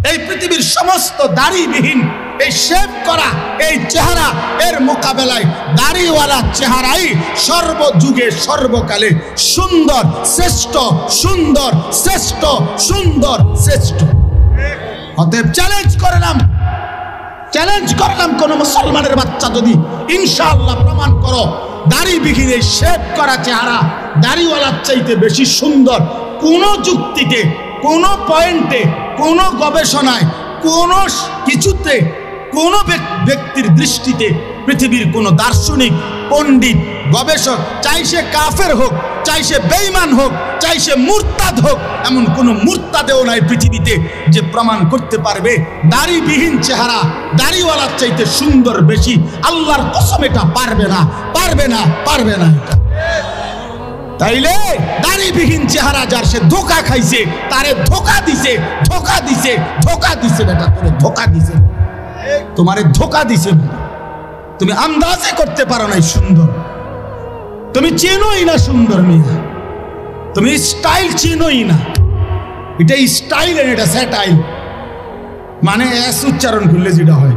এই পৃথিবীর সমস্ত দাড়িবিহীন এই শেভ করা এই চেহারা এর মোকাবেলায় দাড়িওয়ালা চেহারাই সর্বযুগে সর্বকালে সুন্দর শ্রেষ্ঠ, সুন্দর শ্রেষ্ঠ, সুন্দর শ্রেষ্ঠ। অতএব চ্যালেঞ্জ করলাম কোন মুসলমানের বাচ্চা যদি ইনশাআল্লাহ প্রমাণ করো দাড়িবিহীন এই শেভ করা চেহারা দাড়িওয়ালার চাইতে বেশি সুন্দর, কোন যুক্তিতে, কোন পয়েন্টে, কোন গবেষণায়, কোন কিছুতে, কোন ব্যক্তির দৃষ্টিতে, পৃথিবীর কোন দার্শনিক, পণ্ডিত, গবেষক, চাই সে কাফের হোক, চাই সে বেঈমান হোক, চাই সে মুরতাদ হোক, এমন কোন মুরতাদেও নাই পৃথিবীতে যে প্রমাণ করতে পারবে দাড়িবিহীন চেহারা দাড়িওয়ালার চাইতে সুন্দর বেশি। আল্লাহর কসম এটা পারবে না, পারবে না, পারবে না। তাইলে দাড়িবিহীন চেহারা যার, সে ধোকা খাইছে, তারে ধোকা দিছে, ধোকা দিছে, ধোকা দিছে। বেটা তোরে ধোকা দিছে, তোমারে ধোকা দিছে। তুমি আন্দাজে করতে পারো নাই সুন্দর, তুমি চেনোই না সুন্দর মেয়ে, তুমি স্টাইল চেনোই না। এটা স্টাইল, এটা স্যাটাইল, মানে এস উচ্চারণ করলে যেটা হয়।